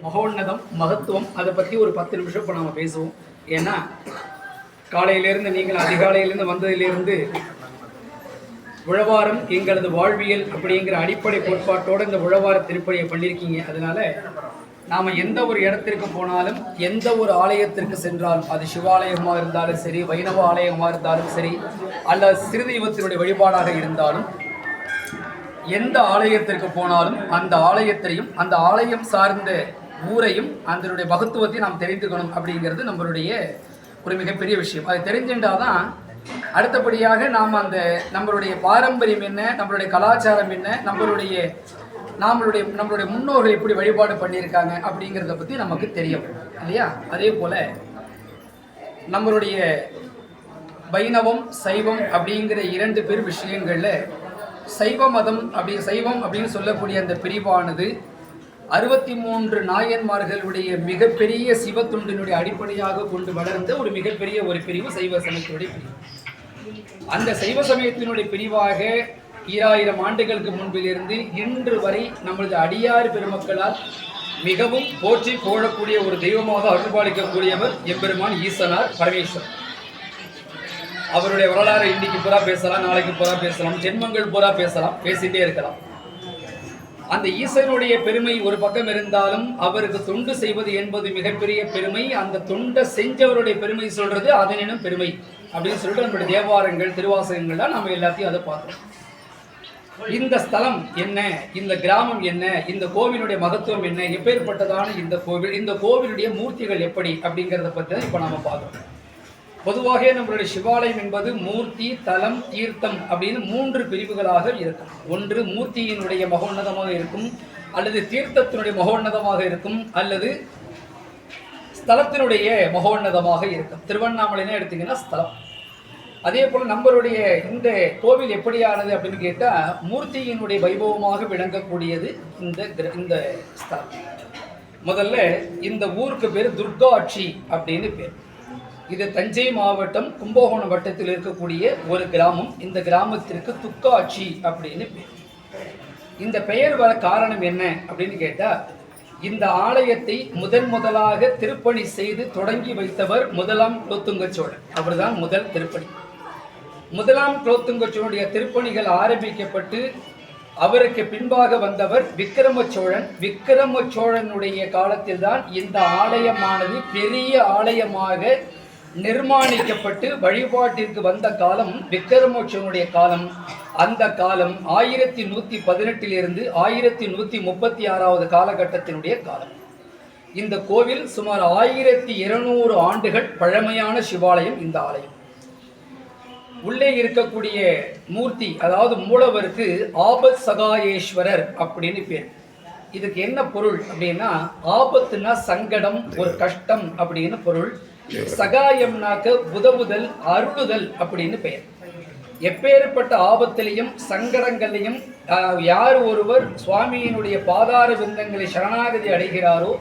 மகோன்னதம் மகத்துவம் அதை பற்றி ஒரு 10 நிமிஷம் இப்போ நாம் பேசுவோம். ஏன்னா காலையிலேருந்து நீங்கள் அதிகாலையிலேருந்து வந்ததிலிருந்து உழவாரம் எங்களது வாழ்வியல் அப்படிங்கிற அடிப்படை கோட்பாட்டோடு இந்த உழவார திருப்பணியை பண்ணியிருக்கீங்க. அதனால நாம் எந்த ஒரு இடத்திற்கு போனாலும் எந்த ஒரு ஆலயத்திற்கு சென்றாலும் அது சிவாலயமாக இருந்தாலும் சரி, வைணவ ஆலயமாக இருந்தாலும் சரி, அல்லது சிறுதெய்வத்தினுடைய வழிபாடாக இருந்தாலும் எந்த ஆலயத்திற்கு போனாலும் அந்த ஆலயத்தையும் அந்த ஆலயம் சார்ந்த ஊரையும் அதனுடைய மகத்துவத்தையும் நாம் தெரிந்துக்கணும் அப்படிங்கிறது நம்மளுடைய ஒரு மிகப்பெரிய விஷயம். அது தெரிஞ்சுட்டாதான் அடுத்தபடியாக நாம் அந்த நம்மளுடைய பாரம்பரியம் என்ன, நம்மளுடைய கலாச்சாரம் என்ன, நம்மளுடைய முன்னோர்கள் எப்படி வழிபாடு பண்ணியிருக்காங்க அப்படிங்கிறத பற்றி நமக்கு தெரியும் இல்லையா? அதே போல் நம்மளுடைய வைணவம் சைவம் அப்படிங்கிற 2 பேர் விஷயங்களில் சைவ மதம் சைவம் அப்படின்னு சொல்லக்கூடிய அந்த பிரிவானது 63 நாயன்மார்களுடைய மிகப்பெரிய சிவத்துண்டினுடைய அடிப்படையாக கொண்டு வளர்ந்த ஒரு மிகப்பெரிய ஒரு பிரிவு சைவ சமயத்தினுடைய பிரிவு. அந்த சைவ சமயத்தினுடைய பிரிவாக 2000 ஆண்டுகளுக்கு முன்பிலிருந்து இன்று வரை நம்மளது அடியார் பெருமக்களால் மிகவும் போற்றி போழக்கூடிய ஒரு தெய்வமாக அருள்பாலிக்கக்கூடியவர் எம்பெருமான் ஈசனார் பரமேஸ்வரர். அவருடைய வரலாறு இன்னைக்கு பூரா பேசலாம், நாளைக்கு பூரா பேசலாம், ஜென்மங்கள் பூரா பேசலாம், பேசிட்டே இருக்கலாம். அந்த ஈசனுடைய பெருமை ஒரு பக்கம் இருந்தாலும் அவருக்கு தொண்டு செய்வது என்பது மிகப்பெரிய பெருமை. அந்த தொண்டை செஞ்சவருடைய பெருமை சொல்றது அதனினும் பெருமை அப்படின்னு சொல்லிட்டு நம்மளுடைய தேவாரங்கள் திருவாசகங்கள்லாம் நம்ம எல்லாத்தையும் அதை பார்த்தோம். இந்த ஸ்தலம் என்ன, இந்த கிராமம் என்ன, இந்த கோவிலுடைய மகத்துவம் என்ன, எப்பேற்பட்டதான இந்த கோவில், இந்த கோவிலுடைய மூர்த்திகள் எப்படி அப்படிங்கிறத பற்றி தான் இப்போ நம்ம பார்க்கணும். பொதுவாக நம்மளுடைய சிவாலயம் என்பது மூர்த்தி, தலம், தீர்த்தம் அப்படின்னு 3 பிரிவுகளாக இருக்கும். ஒன்று மூர்த்தியினுடைய மகோன்னதமாக இருக்கும், அல்லது தீர்த்தத்தினுடைய மகோன்னதமாக இருக்கும், அல்லது ஸ்தலத்தினுடைய மகோன்னதமாக இருக்கும். திருவண்ணாமலைன்னு எடுத்தீங்கன்னா ஸ்தலம். அதே போல் நம்மளுடைய இந்த கோவில் எப்படியானது அப்படின்னு கேட்டால் மூர்த்தியினுடைய வைபவமாக விளங்கக்கூடியது இந்த ஸ்தலம். முதல்ல இந்த ஊருக்கு பேர் துர்காட்சி அப்படின்னு பேர். இது தஞ்சை மாவட்டம் கும்பகோணம் வட்டத்தில் இருக்கக்கூடிய ஒரு கிராமம். இந்த கிராமத்திற்கு துர்காட்சி அப்படின்னு பேர். இந்த பெயர் வர காரணம் என்ன அப்படின்னு கேட்டால், இந்த ஆலயத்தை முதலாக திருப்பணி செய்து தொடங்கி வைத்தவர் 1ஆம் குலோத்துங்க சோழன். அவர்தான் முதல் திருப்பணி. 1ஆம் குலோத்துங்க சோழனுடைய திருப்பணிகள் ஆரம்பிக்கப்பட்டு அவருக்கு பின்பாக வந்தவர் விக்கிரம சோழன். விக்கிரம சோழனுடைய காலத்தில் தான் இந்த ஆலயமானது பெரிய ஆலயமாக நிர்மாணிக்கப்பட்டு வழிபாட்டிற்கு வந்த காலம் விக்கிரம சோழனுடைய காலம். அந்த காலம் 1118 1136 காலகட்டத்தினுடைய காலம். இந்த கோவில் சுமார் 1200 ஆண்டுகள் பழமையான சிவாலயம். இந்த ஆலயம் உள்ளே இருக்கக்கூடிய மூர்த்தி, அதாவது மூலவருக்கு ஆபத் சகாயேஸ்வரர் அப்படின்னு பேர். இதுக்கு என்ன பொருள் அப்படின்னா, ஆபத்துனா சங்கடம், ஒரு கஷ்டம் அப்படின்னு பொருள். சகாயம்னாக்க உதவுதல், அருளுதல் அப்படின்னு பெயர். எப்பேற்பட்ட ஆபத்திலையும் சங்கடங்களையும் யார் ஒருவர் சுவாமியினுடைய பாதார விந்தங்களை சரணாகதி அடைகிறாரோ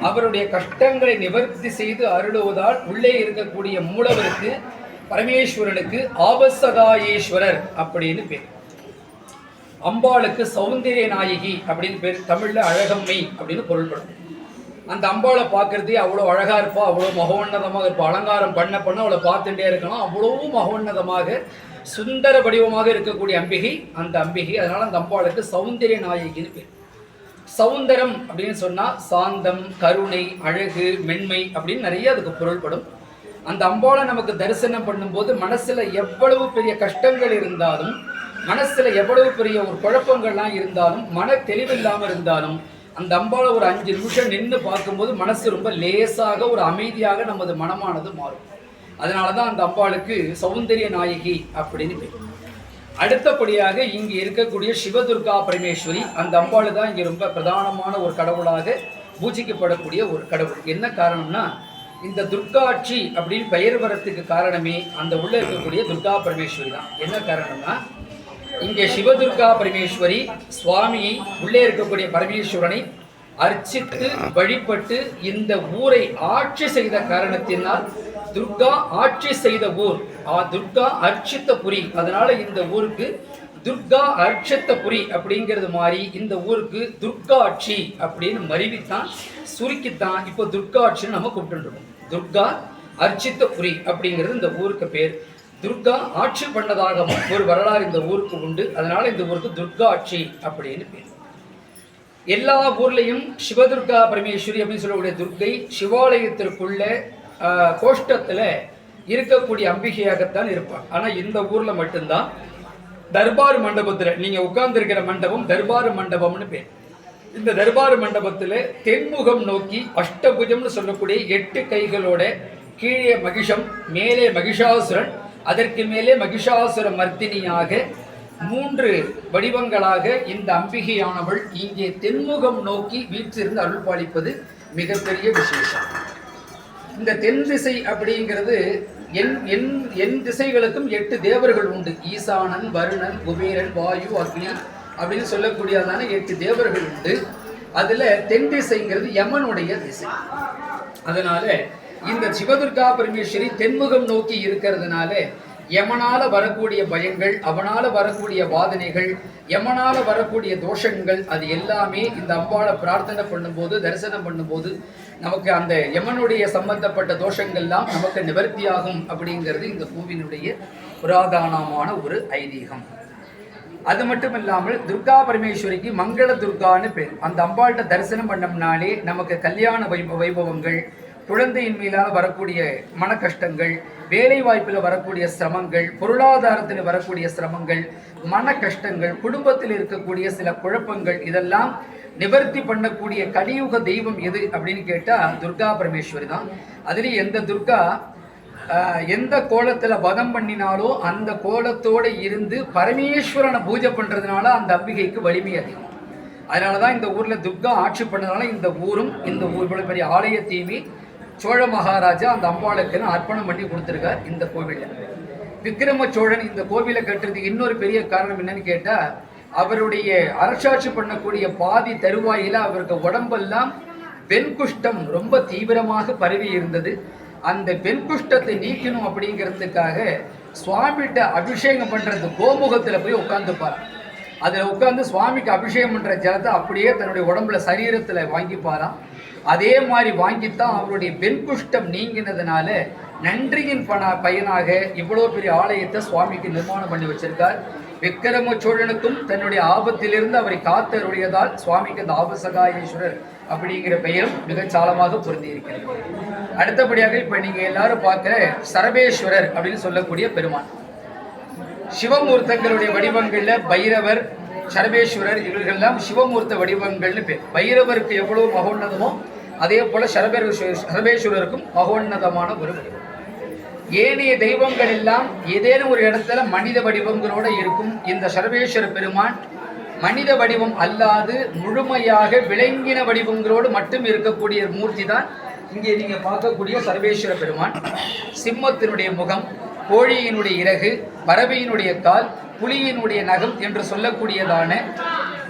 அவருடைய கஷ்டங்களை நிவர்த்தி செய்து அருளுவதால் உள்ளே இருக்கக்கூடிய மூலவருக்கு பரமேஸ்வரனுக்கு ஆபத்சகாயேஸ்வரர் அப்படின்னு பேர். அம்பாளுக்கு சௌந்தரிய நாயகி அப்படின்னு பேர். தமிழ்ல அழகம்மை அப்படின்னு பொருள்படும். அந்த அம்பாளை பார்க்கறதே அவ்வளோ அழகா இருப்பா, அவ்வளோ மகோன்னதமாக இருப்பா. அலங்காரம் பண்ண அவளை பார்த்துட்டே இருக்கலாம். அவ்வளவு மகோன்னதமாக சுந்தர வடிவமாக இருக்கக்கூடிய அம்பிகை அந்த அம்பிகை. அதனால அந்த அம்பாளுக்கு சௌந்தரிய நாயகின்னு பேர். சௌந்தரம் அப்படின்னு சொன்னா சாந்தம், கருணை, அழகு, மென்மை அப்படின்னு நிறைய அதுக்கு பொருள்படும். அந்த அம்பாளை நமக்கு தரிசனம் பண்ணும்போது மனசுல எவ்வளவு பெரிய கஷ்டங்கள் இருந்தாலும், மனசுல எவ்வளவு பெரிய ஒரு குழப்பங்கள்லாம் இருந்தாலும், மன தெளிவில்லாமல் இருந்தாலும் அந்த அம்பாளை ஒரு 5 நிமிஷம் நின்று பார்க்கும்போது மனசு ரொம்ப லேசாக ஒரு அமைதியாக நமது மனமானது மாறும். அதனால தான் அந்த அம்பாளுக்கு சௌந்தரிய நாயகி அப்படின்னு பேர். அடுத்தபடியாக இங்கே இருக்கக்கூடிய சிவதுர்கா பரமேஸ்வரி, அந்த அம்பாள் தான் இங்கே ரொம்ப பிரதானமான ஒரு கடவுளாக பூஜிக்கப்படக்கூடிய ஒரு கடவுள். என்ன காரணம்னா, இந்த துர்காட்சி அப்படின்னு பெயர் வரத்துக்கு காரணமே அந்த உள்ள இருக்கக்கூடிய துர்கா பரமேஸ்வரி தான். என்ன காரணம்னா, இங்கே சிவதுர்கா பரமேஸ்வரி சுவாமியை, உள்ளே இருக்கக்கூடிய பரமேஸ்வரனை அர்ச்சித்து வழிபட்டு இந்த ஊரை ஆட்சி செய்த காரணத்தினால் துர்கா ஆட்சி செய்த ஊர், துர்கா அர்ச்சித்த புரி. அதனால இந்த ஊருக்கு துர்கா அர்ச்சத்தபுரி அப்படிங்கிறது மாதிரி இந்த ஊருக்கு துர்காட்சி அப்படின்னு மருவித்தான் சுருக்கித்தான் இப்போ துர்காட்சின்னு நம்ம கூப்பிட்டுருக்கோம். துர்கா அர்ச்சித்தபுரி அப்படிங்கிறது இந்த ஊருக்கு பேர். துர்கா ஆட்சி பண்ணதாக ஒரு வரலாறு இந்த ஊருக்கு உண்டு. அதனால இந்த ஊருக்கு துர்காட்சி அப்படின்னு பேர். எல்லா ஊர்லேயும் சிவதுர்கா பரமேஸ்வரி அப்படின்னு சொல்லக்கூடிய துர்க்கை சிவாலயத்திற்குள்ள கோஷ்டத்தில் இருக்கக்கூடிய அம்பிகையாகத்தான் இருப்பாள். ஆனால் இந்த ஊரில் மட்டும்தான் தர்பார் மண்டபத்தில் நீங்கள் உட்கார்ந்துருக்கிற மண்டபம் தர்பார் மண்டபம்னு பேர். இந்த தர்பார் மண்டபத்தில் தென்முகம் நோக்கி அஷ்டபுஜம்னு சொல்லக்கூடிய 8 கைகளோட கீழே மகிஷம், மேலே மகிஷாசுரன், அதற்கு மேலே மகிஷாசுர மர்த்தினியாக 3 வடிவங்களாக இந்த அம்பிகையானவள் இங்கே தென்முகம் நோக்கி வீற்றிருந்து அருள் பாலிப்பது மிகப்பெரிய விசேஷம். இந்த தென் திசை அப்படிங்கிறது என் திசைகளுக்கும் 8 தேவர்கள் உண்டு. ஈசானன், வருணன், குபேரன், வாயு, அக்னி அப்படின்னு சொல்லக்கூடியதான 8 தேவர்கள் உண்டு. அதுல தென் திசைங்கிறது யமனுடைய திசை. அதனால இந்த சிவதுர்கா பரமேஸ்வரி தென்முகம் நோக்கி இருக்கிறதுனால யமனால வரக்கூடிய பயங்கள், அவனால வரக்கூடிய வாதனைகள், யமனால வரக்கூடிய தோஷங்கள், அது எல்லாமே இந்த அம்பாளை பிரார்த்தனை பண்ணும்போது தரிசனம் பண்ணும்போது நமக்கு அந்த யமனுடைய சம்பந்தப்பட்ட தோஷங்கள்லாம் நமக்கு நிவர்த்தியாகும் அப்படிங்கிறது இந்த பூவினுடைய புராதனமான ஒரு ஐதீகம். அது மட்டும் இல்லாமல் துர்கா பரமேஸ்வரிக்கு மங்கள துர்கான்னு பேர். அந்த அம்பாள்கிட்ட தரிசனம் பண்ணோம்னாலே நமக்கு கல்யாண வைபவங்கள், குழந்தையின் மீதால் வரக்கூடிய மன கஷ்டங்கள், வேலை வாய்ப்பில் வரக்கூடிய சிரமங்கள், பொருளாதாரத்தில் வரக்கூடிய சிரமங்கள், மன கஷ்டங்கள், குடும்பத்தில் இருக்கக்கூடிய சில குழப்பங்கள், இதெல்லாம் நிவர்த்தி பண்ணக்கூடிய கலியுக தெய்வம் எது அப்படின்னு கேட்டால் துர்கா பரமேஸ்வரி தான். அதுலேயும் எந்த துர்கா எந்த கோலத்தில் வதம் பண்ணினாலோ அந்த கோலத்தோடு இருந்து பரமேஸ்வரனை பூஜை பண்ணுறதுனால அந்த அம்பிகைக்கு வலிமை அதிகம். அதனால தான் இந்த ஊரில் துர்கா ஆட்சி பண்ணதுனால இந்த ஊரும் இந்த ஊர் பெரிய ஆலயத்தையுமே சோழ மகாராஜா அந்த அம்பாளுக்குன்னு அர்ப்பணம் பண்ணி கொடுத்துருக்கார். இந்த கோவிலில் விக்ரம சோழன் இந்த கோவிலை கட்டுறதுக்கு இன்னொரு பெரிய காரணம் என்னன்னு கேட்டால், அவருடைய அரசாட்சி பண்ணக்கூடிய பாதி தருவாயில் அவருக்கு உடம்பெல்லாம் வெண்குஷ்டம் ரொம்ப தீவிரமாக பரவி இருந்தது. அந்த வெண்குஷ்டத்தை நீக்கணும் அப்படிங்கிறதுக்காக சுவாமிகிட்ட அபிஷேகம் பண்ணுறது கோமுகத்தில் போய் உட்காந்துப்பார். அதில் உட்காந்து சுவாமிக்கு அபிஷேகம் பண்ணுற ஜலத்தை அப்படியே தன்னுடைய உடம்புல சரீரத்தில் வாங்கிப்பாராம். அதே மாதிரி வாங்கித்தான் அவருடைய வெண்குஷ்டம் நீங்கினதுனால நன்றியின் பயனாக இவ்வளோ பெரிய ஆலயத்தை சுவாமிக்கு நிர்மாணம் பண்ணி வச்சிருக்கார். விக்கிரம சோழனுக்கும் தன்னுடைய ஆபத்திலிருந்து அவரை காத்தருடையதால் சுவாமிக்கு அந்த ஆபசகாயேஸ்வரர் அப்படிங்கிற பெயரும் மிகச்சாலமாக பொருந்தி இருக்கிறது. அடுத்தபடியாக இப்போ நீங்கள் எல்லாரும் பார்க்குற சரபேஸ்வரர் அப்படின்னு சொல்லக்கூடிய பெருமான், சிவமூர்த்தங்களுடைய வடிவங்களில் பைரவர், சரபேஸ்வரர் இவர்கள்லாம் சிவமூர்த்த வடிவங்கள்னு பேர். பைரவருக்கு எவ்வளவு மகோன்னதமோ அதே போல சரபேஸ்வரருக்கும் மகோன்னதமான ஒரு வடிவம். ஏனைய தெய்வங்கள் எல்லாம் ஏதேனும் ஒரு இடத்துல மனித வடிவங்களோடு இருக்கும். இந்த சரபேஸ்வர பெருமான் மனித வடிவம் அல்லாது முழுமையாக விளங்கின வடிவங்களோடு மட்டும் இருக்கக்கூடிய மூர்த்தி தான் இங்கே நீங்கள் பார்க்கக்கூடிய சரபேஸ்வர பெருமான். சிம்மத்தினுடைய முகம், கோழியினுடைய இறகு, பறவையினுடைய கால், புலியினுடைய நகம் என்று சொல்லக்கூடியதான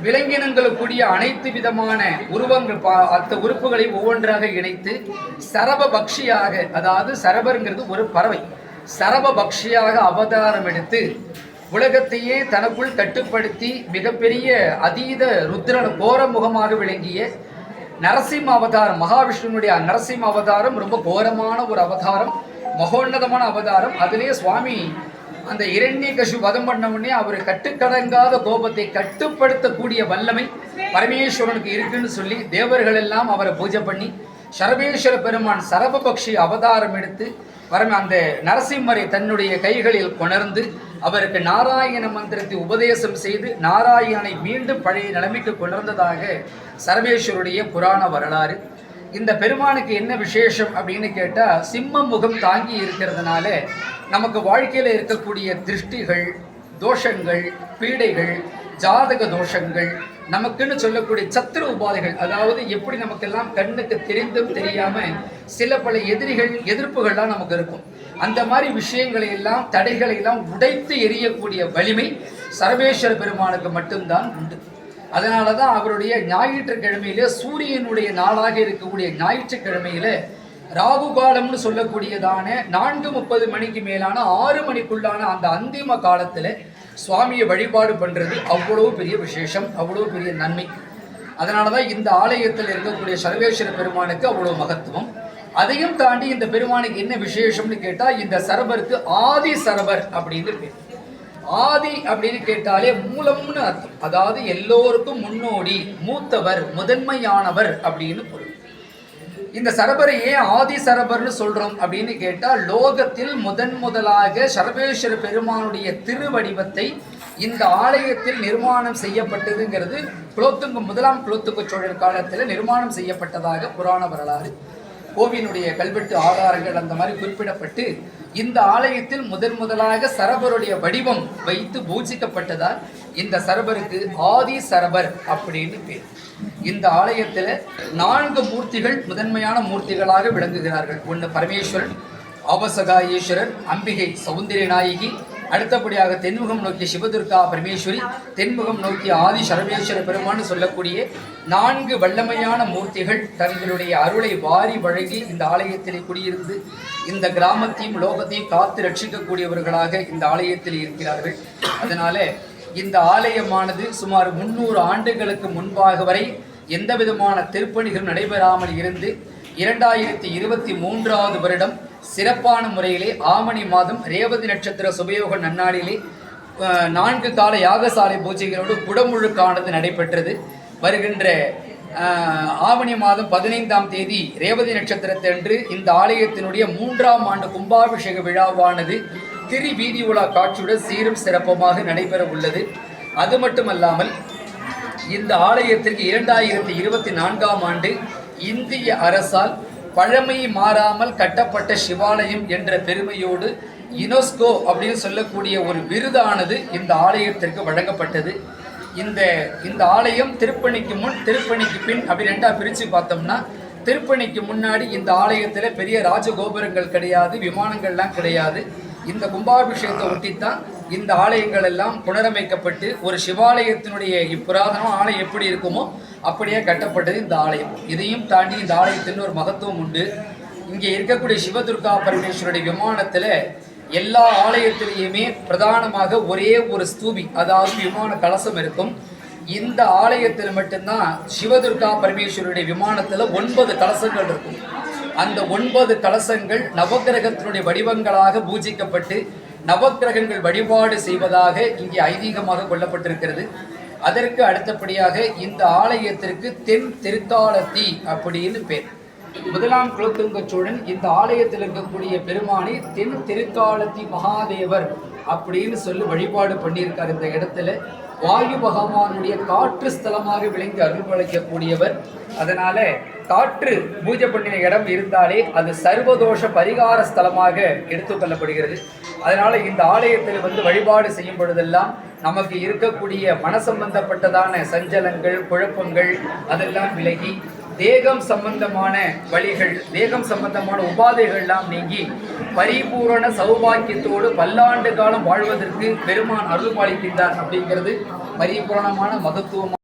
விலங்கினங்களுக்குரிய அனைத்து விதமான உருவங்கள் அந்த உறுப்புகளை ஒவ்வொன்றாக இணைத்து சரபபக்ஷியாக, அதாவது சரபருங்கிறது ஒரு பறவை, சரபபக்ஷியாக அவதாரம் எடுத்து உலகத்தையே தனக்குள் கட்டுப்படுத்தி மிகப்பெரிய அதீத ருத்ரன கோர முகமாக விளங்கிய நரசிம்ம அவதாரம், மகாவிஷ்ணுனுடைய நரசிம்ம அவதாரம் ரொம்ப கோரமான ஒரு அவதாரம், மகோன்னதமான அவதாரம். அதிலே சுவாமி அந்த இரண்யகசு வதம் பண்ண உடனே அவர் கட்டுக்கடங்காத கோபத்தை கட்டுப்படுத்தக்கூடிய வல்லமை பரமேஸ்வரனுக்கு இருக்குன்னு சொல்லி தேவர்கள் எல்லாம் அவரை பூஜை பண்ணி சரபேஸ்வர பெருமான் சரபபக்ஷி அவதாரம் எடுத்து அந்த நரசிம்மரை தன்னுடைய கைகளில் கொணர்ந்து அவருக்கு நாராயண மந்திரத்தை உபதேசம் செய்து நாராயணனை மீண்டும் பழைய நிலைமைக்கு கொணர்ந்ததாக சரபேஸ்வருடைய புராண வரலாறு. இந்த பெருமானுக்கு என்ன விசேஷம் அப்படின்னு கேட்டால், சிம்ம முகம் தாங்கி இருக்கிறதுனால நமக்கு வாழ்க்கையில் இருக்கக்கூடிய திருஷ்டிகள், தோஷங்கள், பீடைகள், ஜாதக தோஷங்கள், நமக்குன்னு சொல்லக்கூடிய சத்திர உபாதைகள், அதாவது எப்படி நமக்கெல்லாம் கண்ணுக்கு தெரிந்தும் தெரியாமல் சில பல எதிர்ப்புகள்லாம் நமக்கு இருக்கும். அந்த மாதிரி விஷயங்களை எல்லாம், தடைகளை எல்லாம் உடைத்து எரியக்கூடிய வலிமை சரபேஸ்வர பெருமானுக்கு மட்டும்தான் உண்டு. அதனால தான் அவருடைய ஞாயிற்றுக்கிழமையில, சூரியனுடைய நாளாக இருக்கக்கூடிய ஞாயிற்றுக்கிழமையில ராகு காலம்னு சொல்லக்கூடியதான 4:30 மணிக்கு மேலான 6 மணிக்குள்ளான அந்த அந்திம காலத்தில் சுவாமியை வழிபாடு பண்ணுறது அவ்வளோ பெரிய விசேஷம், அவ்வளோ பெரிய நன்மை. அதனால தான் இந்த ஆலயத்தில் இருக்கக்கூடிய சர்வேஸ்வர பெருமானுக்கு அவ்வளோ மகத்துவம். அதையும் தாண்டி இந்த பெருமானுக்கு என்ன விசேஷம்னு கேட்டால், இந்த சரபருக்கு ஆதி சரபர் அப்படின்னு பேர். ஆதி அப்படின்னு கேட்டாலே மூலம்னு அர்த்தம். அதாவது எல்லோருக்கும் முன்னோடி, மூத்தவர், முதன்மையானவர் அப்படின்னு பொருள். இந்த சரபரை ஏன் ஆதி சரபர்னு சொல்றோம் அப்படின்னு கேட்டால், லோகத்தில் முதலாக சர்வேஸ்வர பெருமானுடைய திருவடிவத்தை இந்த ஆலயத்தில் நிர்மாணம் செய்யப்பட்டதுங்கிறது முதலாம் குலோத்துங்க சோழர் காலத்தில் நிர்மாணம் செய்யப்பட்டதாக புராண வரலாறு, கோவிலுடைய கல்வெட்டு ஆதாரங்கள் அந்த மாதிரி குறிப்பிடப்பட்டு, இந்த ஆலயத்தில் முதலாக சரபருடைய வடிவம் வைத்து பூஜிக்கப்பட்டதால் இந்த சரபருக்கு ஆதி சரபர் அப்படின்னு பேர். இந்த ஆலயத்தில் 4 மூர்த்திகள் முதன்மையான மூர்த்திகளாக விளங்குகிறார்கள். ஒன்று பரமேஸ்வரன், ஆபசகாயேஸ்வரர், அம்பிகை சௌந்தரிய நாயகி, அடுத்தபடியாக தென்முகம் நோக்கிய சிவதுர்கா பரமேஸ்வரி, தென்முகம் நோக்கிய ஆதி சரவேஸ்வர பெருமான்னு சொல்லக்கூடிய 4 வல்லமையான மூர்த்திகள் தங்களுடைய அருளை வாரி வழங்கி இந்த ஆலயத்திலே குடியிருந்து இந்த கிராமத்தையும் லோகத்தையும் காத்து ரட்சிக்கக்கூடியவர்களாக இந்த ஆலயத்தில் இருக்கிறார்கள். அதனால இந்த ஆலயமானது சுமார் 300 ஆண்டுகளுக்கு முன்பாக வரை எந்த விதமான திருப்பணிகள் நடைபெறாமல் இருந்து 2023 வருடம் சிறப்பான முறையிலே ஆவணி மாதம் ரேவதி நட்சத்திர சுபயோக நன்னாளிலே 4 கால யாகசாலை பூஜைகளோடு குடமுழுக்கானது நடைபெற்றது. வருகின்ற ஆவணி மாதம் 15ஆம் தேதி ரேவதி நட்சத்திரத்தன்று இந்த ஆலயத்தினுடைய 3ஆம் ஆண்டு கும்பாபிஷேக விழாவானது திரு வீதி உலா காட்சியுடன் சீரும் சிறப்புமாக நடைபெற உள்ளது. அது மட்டுமல்லாமல் இந்த ஆலயத்திற்கு 2024ஆம் ஆண்டு இந்திய அரசால் பழமை மாறாமல் கட்டப்பட்ட சிவாலயம் என்ற பெருமையோடு யுனெஸ்கோ அப்படின்னு சொல்லக்கூடிய ஒரு விருதானது இந்த ஆலயத்திற்கு வழங்கப்பட்டது. இந்த ஆலயம் திருப்பணிக்கு முன் திருப்பணிக்கு பின் அப்படி 2ஆக பிரித்து பார்த்தோம்னா, திருப்பணிக்கு முன்னாடி இந்த ஆலயத்தில் பெரிய ராஜகோபுரங்கள் கிடையாது, விமானங்கள்லாம் கிடையாது. இந்த கும்பாபிஷேகத்தை ஒட்டித்தான் இந்த ஆலயங்கள் எல்லாம் புனரமைக்கப்பட்டு ஒரு சிவாலயத்தினுடைய புராதன ஆலயம் எப்படி இருக்குமோ அப்படியே கட்டப்பட்டது இந்த ஆலயம். இதையும் தாண்டி இந்த ஆலயத்தின் ஒரு மகத்துவம் உண்டு. இங்கே இருக்கக்கூடிய சிவதுர்கா பரமேஸ்வருடைய விமானத்தில் எல்லா ஆலயத்திலேயுமே பிரதானமாக ஒரே ஒரு ஸ்தூபி, அதாவது விமான கலசம் இருக்கும். இந்த ஆலயத்தில் மட்டும்தான் சிவதுர்கா பரமேஸ்வருடைய விமானத்தில் 9 கலசங்கள் இருக்கும். அந்த 9 கலசங்கள் நவக்கிரகத்தினுடைய வடிவங்களாக பூஜிக்கப்பட்டு நவக்கிரகங்கள் வழிபாடு செய்வதாக இங்கே ஐதீகமாக கொள்ளப்பட்டிருக்கிறது. அதற்கு அடுத்தபடியாக இந்த ஆலயத்திற்கு தென் திருக்காலத்தி அப்படின்னு பேர். முதலாம் குலோத்துங்க சோழன் இந்த ஆலயத்தில் இருக்கக்கூடிய பெருமானை தென் திருக்காலத்தி மகாதேவர் அப்படின்னு சொல்லி வழிபாடு பண்ணியிருக்கார். இந்த இடத்துல வாயு பகவானுடைய காற்று ஸ்தலமாக விளங்கி அருள்பளிக்கக்கூடியவர். அதனால காற்று பூஜை பண்ணின இடம் இருந்தாலே அது சர்வதோஷ பரிகார ஸ்தலமாக எடுத்துக்கொள்ளப்படுகிறது. அதனால இந்த ஆலயத்தில் வழிபாடு செய்யும் பொழுதெல்லாம் நமக்கு இருக்கக்கூடிய மன சம்பந்தப்பட்டதான சஞ்சலங்கள், குழப்பங்கள் அதெல்லாம் விலகி தேகம் சம்பந்தமான வழிகள், தேகம் சம்பந்தமான உபாதைகள்லாம் நீங்கி பரிபூரண சௌபாக்கியத்தோடு பல்லாண்டு காலம் வாழ்வதற்கு பெருமான் அருள் பாலிக்கின்றார். அப்படிங்கிறது பரிபூரணமான மகத்துவம்.